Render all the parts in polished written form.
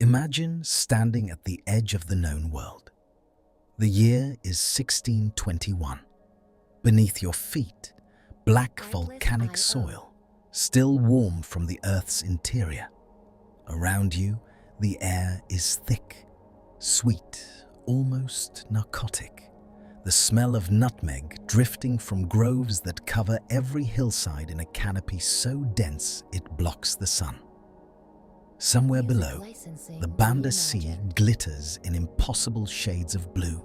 Imagine standing at the edge of the known world. The year is 1621. Beneath your feet, black volcanic soil, still warm from the Earth's interior. Around you, the air is thick, sweet, almost narcotic. The smell of nutmeg drifting from groves that cover every hillside in a canopy so dense it blocks the sun. Somewhere below, the Banda Sea glitters in impossible shades of blue.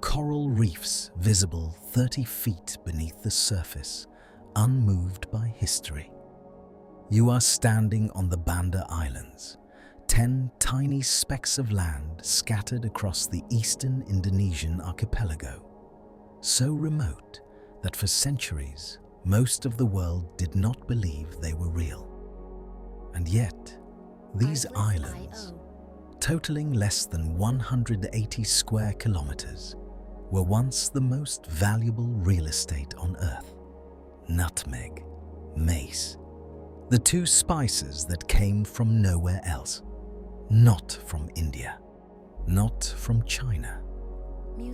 Coral reefs visible 30 feet beneath the surface, unmoved by history. You are standing on the Banda Islands, 10 tiny specks of land scattered across the eastern Indonesian archipelago, so remote that for centuries most of the world did not believe they were real. And yet, these islands, totaling less than 180 square kilometers, were once the most valuable real estate on Earth. Nutmeg, mace, the two spices that came from nowhere else. Not from India, not from China,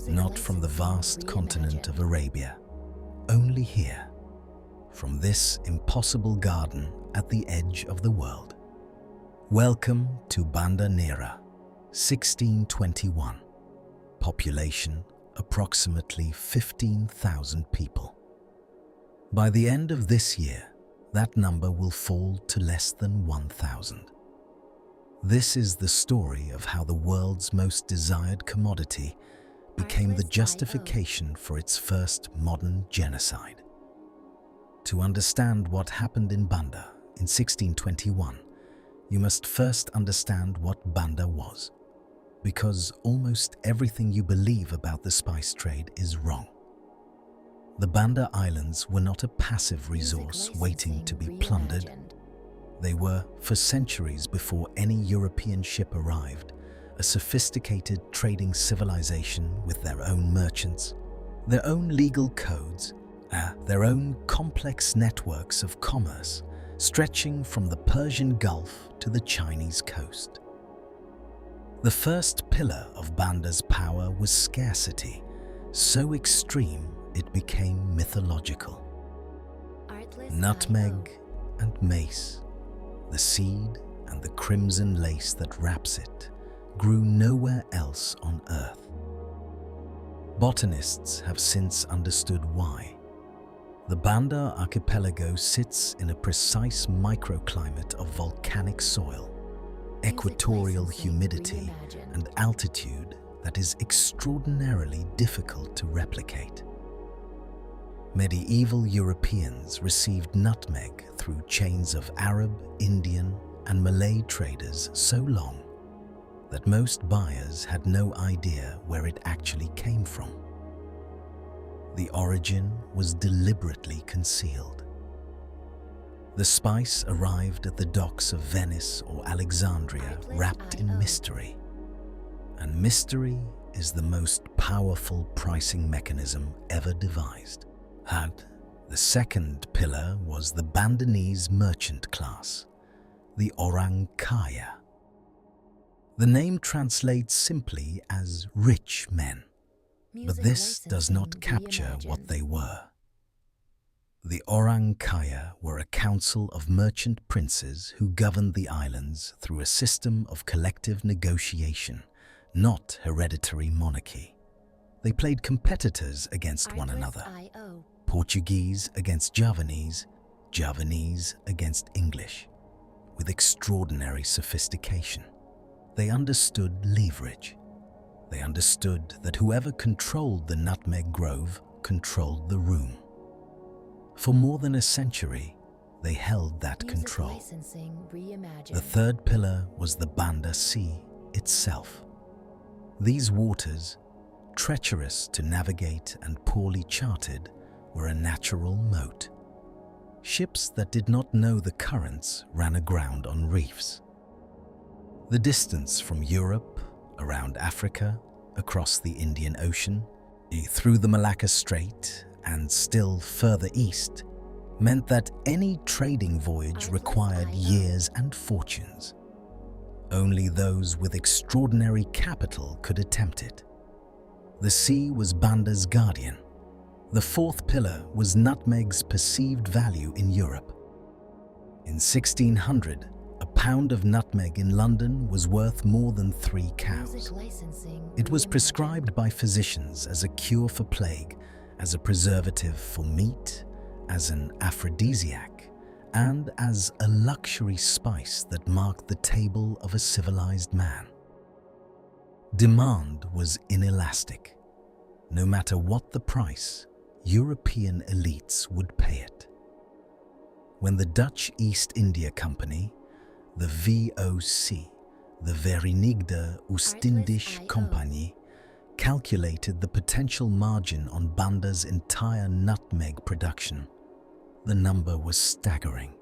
not from the vast continent of Arabia, only here, from this impossible garden at the edge of the world. Welcome to Banda Neira, 1621. Population approximately 15,000 people. By the end of this year, that number will fall to less than 1,000. This is the story of how the world's most desired commodity became the justification for its first modern genocide. To understand what happened in Banda in 1621, you must first understand what Banda was, because almost everything you believe about the spice trade is wrong. The Banda Islands were not a passive resource waiting to be plundered. They were, for centuries before any European ship arrived, a sophisticated trading civilization with their own merchants, their own legal codes, their own complex networks of commerce, stretching from the Persian Gulf to the Chinese coast. The first pillar of Banda's power was scarcity, so extreme it became mythological. Nutmeg and mace, the seed and the crimson lace that wraps it, grew nowhere else on Earth. Botanists have since understood why. The Banda archipelago sits in a precise microclimate of volcanic soil, equatorial humidity, and altitude that is extraordinarily difficult to replicate. Medieval Europeans received nutmeg through chains of Arab, Indian, and Malay traders so long that most buyers had no idea where it actually came from. The origin was deliberately concealed. The spice arrived at the docks of Venice or Alexandria wrapped in mystery. And mystery is the most powerful pricing mechanism ever devised. The second pillar was the Bandanese merchant class, the orang kaya. The name translates simply as rich men. But this does not capture what they were. The orang kaya were a council of merchant princes who governed the islands through a system of collective negotiation, not hereditary monarchy. They played competitors against one another. Portuguese against Javanese, Javanese against English, with extraordinary sophistication. They understood leverage. They understood that whoever controlled the nutmeg grove controlled the room. For more than a century, they held that control. The third pillar was the Banda Sea itself. These waters, treacherous to navigate and poorly charted, were a natural moat. Ships that did not know the currents ran aground on reefs. The distance from Europe, around Africa, across the Indian Ocean, through the Malacca Strait, and still further east, meant that any trading voyage required years and fortunes. Only those with extraordinary capital could attempt it. The sea was Banda's guardian. The fourth pillar was nutmeg's perceived value in Europe. In 1600, a pound of nutmeg in London was worth more than 3 cows. It was prescribed by physicians as a cure for plague, as a preservative for meat, as an aphrodisiac, and as a luxury spice that marked the table of a civilized man. Demand was inelastic. No matter what the price, European elites would pay it. When the Dutch East India Company, the VOC, the Verenigde Oostindische Compagnie, calculated the potential margin on Banda's entire nutmeg production, the number was staggering.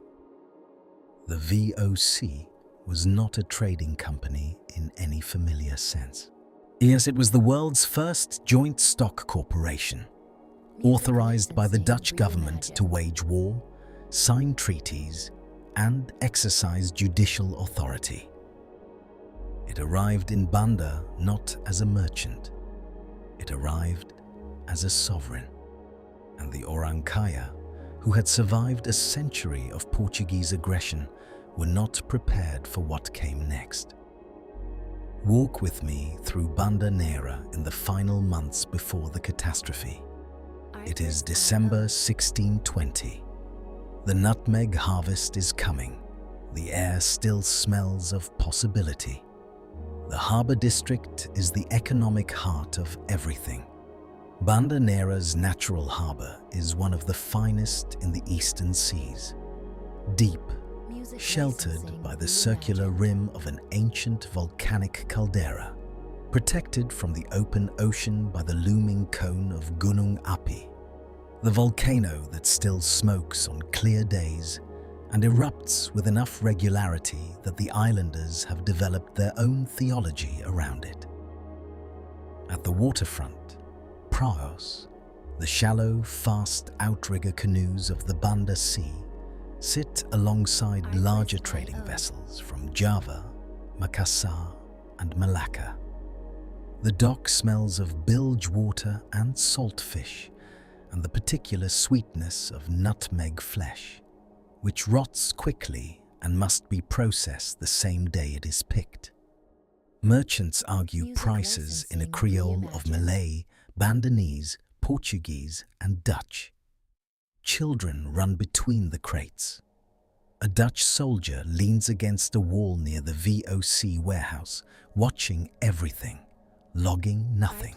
The VOC was not a trading company in any familiar sense. Yes, it was the world's first joint stock corporation, authorized by the Dutch government to wage war, sign treaties, and exercise judicial authority. It arrived in Banda not as a merchant. It arrived as a sovereign, and the Orang Kaya, who had survived a century of Portuguese aggression, were not prepared for what came next. Walk with me through Banda Neira in the final months before the catastrophe. It is December 1620. The nutmeg harvest is coming. The air still smells of possibility. The harbour district is the economic heart of everything. Banda Neira's natural harbour is one of the finest in the eastern seas. Deep, sheltered by the circular rim of an ancient volcanic caldera, protected from the open ocean by the looming cone of Gunung Api, the volcano that still smokes on clear days and erupts with enough regularity that the islanders have developed their own theology around it. At the waterfront, praos, the shallow, fast outrigger canoes of the Banda Sea, sit alongside larger trading vessels from Java, Makassar, and Malacca. The dock smells of bilge water and salt fish, and the particular sweetness of nutmeg flesh, which rots quickly and must be processed the same day it is picked. Merchants argue prices in a creole of Malay, Bandanese, Portuguese, and Dutch. Children run between the crates. A Dutch soldier leans against a wall near the VOC warehouse, watching everything, logging nothing.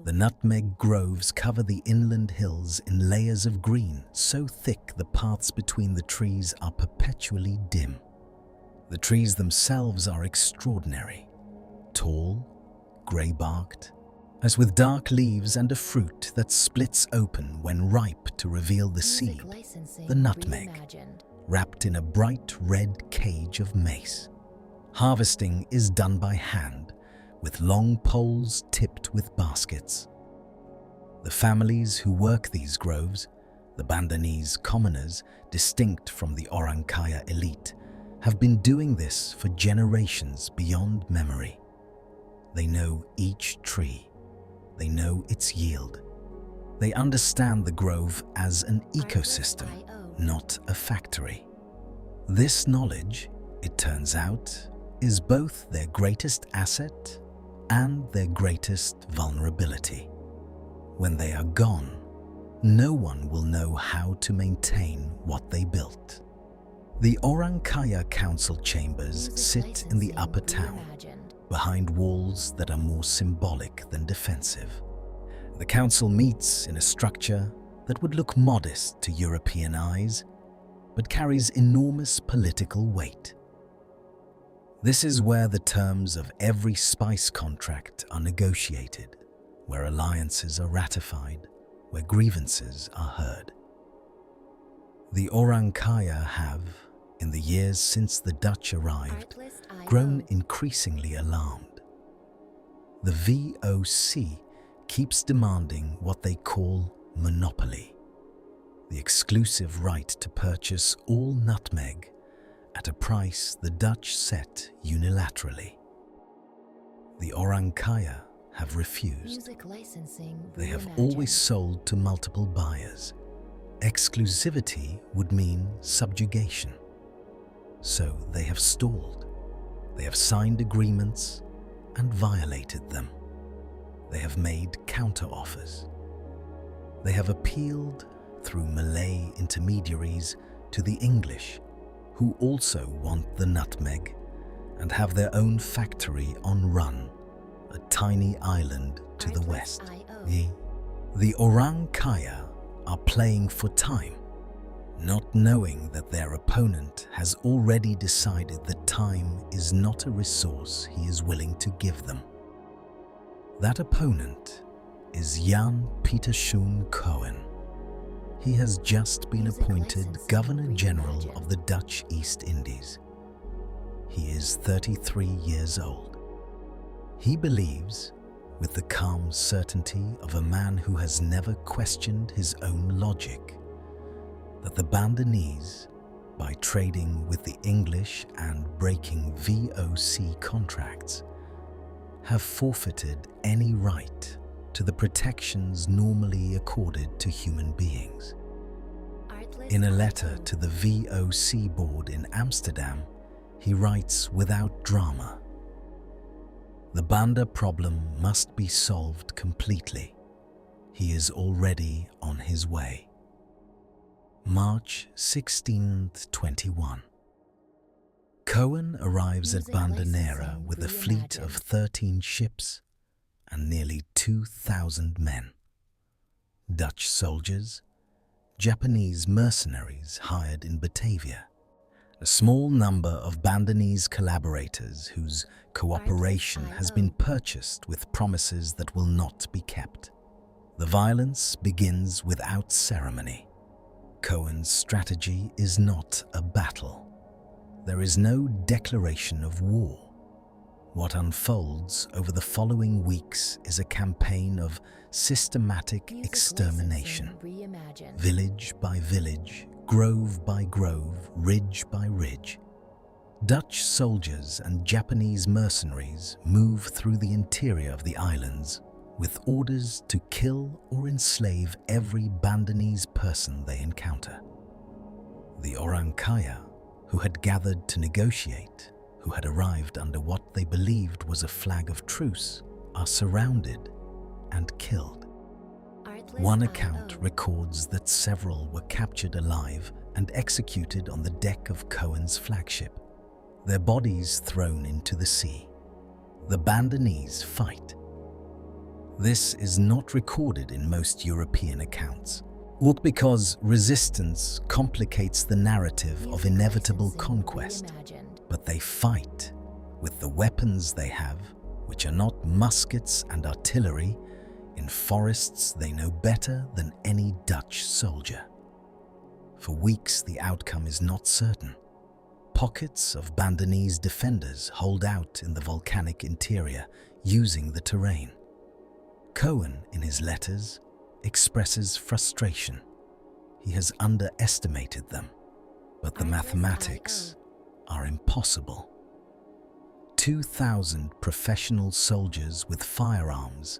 The nutmeg groves cover the inland hills in layers of green, so thick the paths between the trees are perpetually dim. The trees themselves are extraordinary, tall, grey-barked, as with dark leaves and a fruit that splits open when ripe to reveal the seed, the nutmeg, wrapped in a bright red cage of mace. Harvesting is done by hand, with long poles tipped with baskets. The families who work these groves, the Bandanese commoners distinct from the Orang Kaya elite, have been doing this for generations beyond memory. They know each tree. They know its yield. They understand the grove as an ecosystem, not a factory. This knowledge, it turns out, is both their greatest asset and their greatest vulnerability. When they are gone, no one will know how to maintain what they built. The Orang Kaya council chambers sit in the upper town, behind walls that are more symbolic than defensive. The council meets in a structure that would look modest to European eyes, but carries enormous political weight. This is where the terms of every spice contract are negotiated, where alliances are ratified, where grievances are heard. The Orang Kaya have, in the years since the Dutch arrived, grown increasingly alarmed. The VOC keeps demanding what they call monopoly, the exclusive right to purchase all nutmeg at a price the Dutch set unilaterally. The Orang Kaya have refused. They have always sold to multiple buyers. Exclusivity would mean subjugation. So they have stalled. They have signed agreements and violated them. They have made counter-offers. They have appealed through Malay intermediaries to the English, who also want the nutmeg and have their own factory on Run, a tiny island to the west. The Orang Kaya are playing for time, not knowing that their opponent has already decided that time is not a resource he is willing to give them. That opponent is Jan Pieterszoon Coen. He has just been appointed Governor General of the Dutch East Indies. He is 33 years old. He believes, with the calm certainty of a man who has never questioned his own logic, that the Bandanese, by trading with the English and breaking VOC contracts, have forfeited any right to the protections normally accorded to human beings. In a letter to the VOC board in Amsterdam, he writes without drama, "The Banda problem must be solved completely. He is already on his way." March 16th, 21. Coen arrives at Banda Neira with a fleet of 13 ships and nearly 2,000 men. Dutch soldiers, Japanese mercenaries hired in Batavia, a small number of Bandanese collaborators whose cooperation has been purchased with promises that will not be kept. The violence begins without ceremony. Coen's strategy is not a battle. There is no declaration of war. What unfolds over the following weeks is a campaign of systematic extermination. Village by village, grove by grove, ridge by ridge. Dutch soldiers and Japanese mercenaries move through the interior of the islands with orders to kill or enslave every Bandanese person they encounter. The Orang Kaya, who had gathered to negotiate, who had arrived under what they believed was a flag of truce, are surrounded and killed. One account records that several were captured alive and executed on the deck of Coen's flagship, their bodies thrown into the sea. The Bandanese fight. This is not recorded in most European accounts, because resistance complicates the narrative of inevitable conquest. But they fight with the weapons they have, which are not muskets and artillery, in forests they know better than any Dutch soldier. For weeks the outcome is not certain. Pockets of Bandanese defenders hold out in the volcanic interior, using the terrain. Coen, in his letters, expresses frustration. He has underestimated them, but the mathematics are impossible. 2,000 professional soldiers with firearms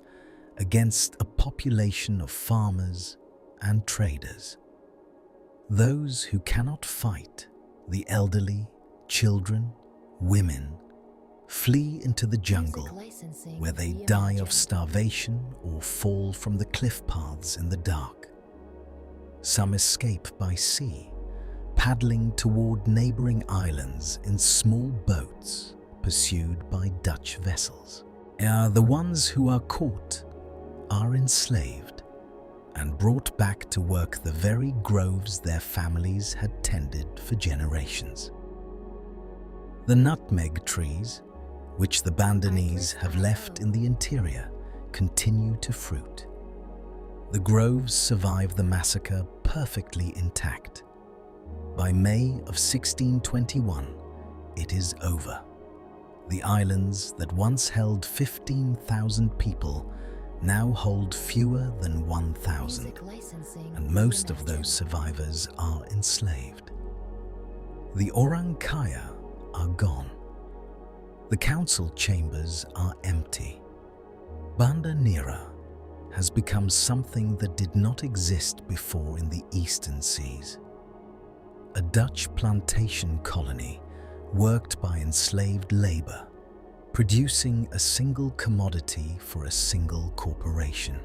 against a population of farmers and traders. Those who cannot fight, the elderly, children, women, flee into the jungle where they die of starvation or fall from the cliff paths in the dark. Some escape by sea, paddling toward neighboring islands in small boats pursued by Dutch vessels. The ones who are caught are enslaved and brought back to work the very groves their families had tended for generations. The nutmeg trees, which the Bandanese have left in the interior, continue to fruit. The groves survive the massacre perfectly intact. By May of 1621, it is over. The islands that once held 15,000 people now hold fewer than 1,000, and most of those survivors are enslaved. The orang kaya are gone. The council chambers are empty. Banda Neira has become something that did not exist before in the eastern seas. A Dutch plantation colony worked by enslaved labor, producing a single commodity for a single corporation.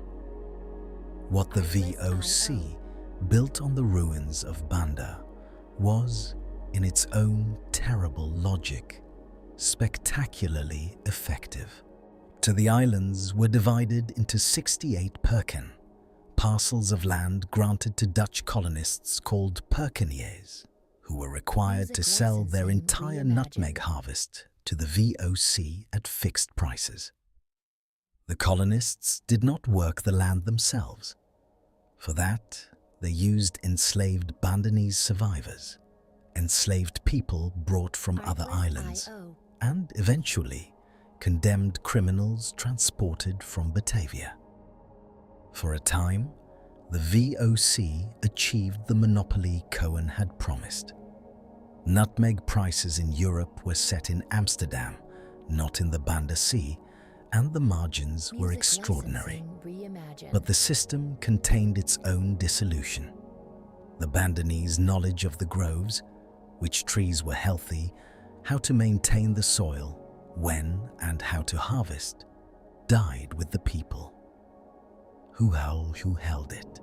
What the VOC built on the ruins of Banda was, in its own terrible logic, spectacularly effective. The islands were divided into 68 perken, parcels of land granted to Dutch colonists called perkeniers, who were required to sell their entire nutmeg harvest to the VOC at fixed prices. The colonists did not work the land themselves. For that, they used enslaved Bandanese survivors, enslaved people brought from other islands, and eventually condemned criminals transported from Batavia. For a time, the VOC achieved the monopoly Coen had promised. Nutmeg prices in Europe were set in Amsterdam, not in the Banda Sea, and the margins were extraordinary. But the system contained its own dissolution. The Bandanese knowledge of the groves, which trees were healthy, how to maintain the soil, when and how to harvest, died with the people who held it.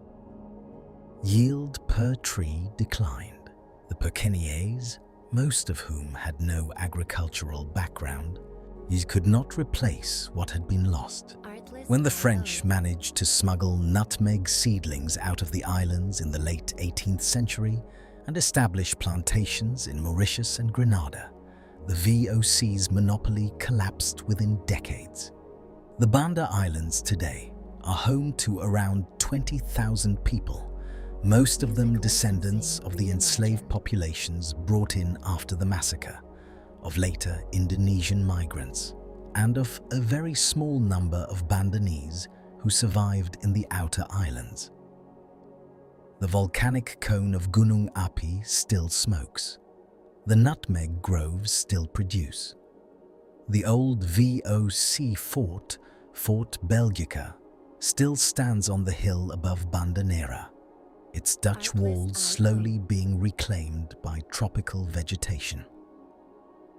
Yield per tree declined. The perkeniers, most of whom had no agricultural background, could not replace what had been lost. When the French managed to smuggle nutmeg seedlings out of the islands in the late 18th century and establish plantations in Mauritius and Grenada, the VOC's monopoly collapsed within decades. The Banda Islands today are home to around 20,000 people, most of them descendants of the enslaved populations brought in after the massacre, of later Indonesian migrants, and of a very small number of Bandanese who survived in the outer islands. The volcanic cone of Gunung Api still smokes. The nutmeg groves still produce. The old VOC fort, Fort Belgica, still stands on the hill above Banda Neira, its Dutch walls slowly being reclaimed by tropical vegetation.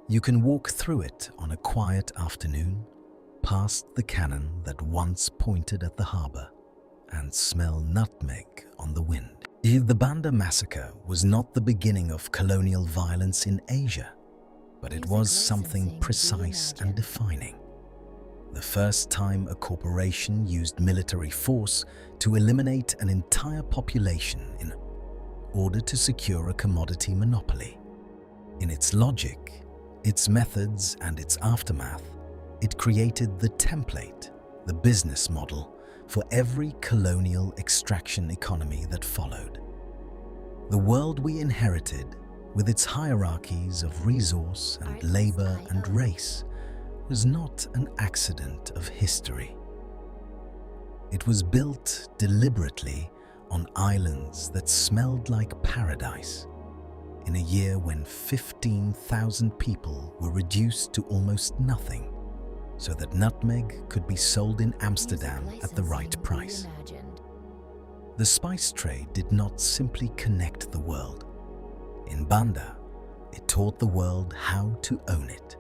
You can walk through it on a quiet afternoon, past the cannon that once pointed at the harbor, and smell nutmeg on the wind. The Banda Massacre was not the beginning of colonial violence in Asia, but it was something precise and defining. The first time a corporation used military force to eliminate an entire population in order to secure a commodity monopoly. In its logic, its methods and its aftermath, it created the template, the business model, for every colonial extraction economy that followed. The world we inherited, with its hierarchies of resource and labor and race, was not an accident of history. It was built deliberately on islands that smelled like paradise, in a year when 15,000 people were reduced to almost nothing, so that nutmeg could be sold in Amsterdam at the right price. The spice trade did not simply connect the world. In Banda, it taught the world how to own it.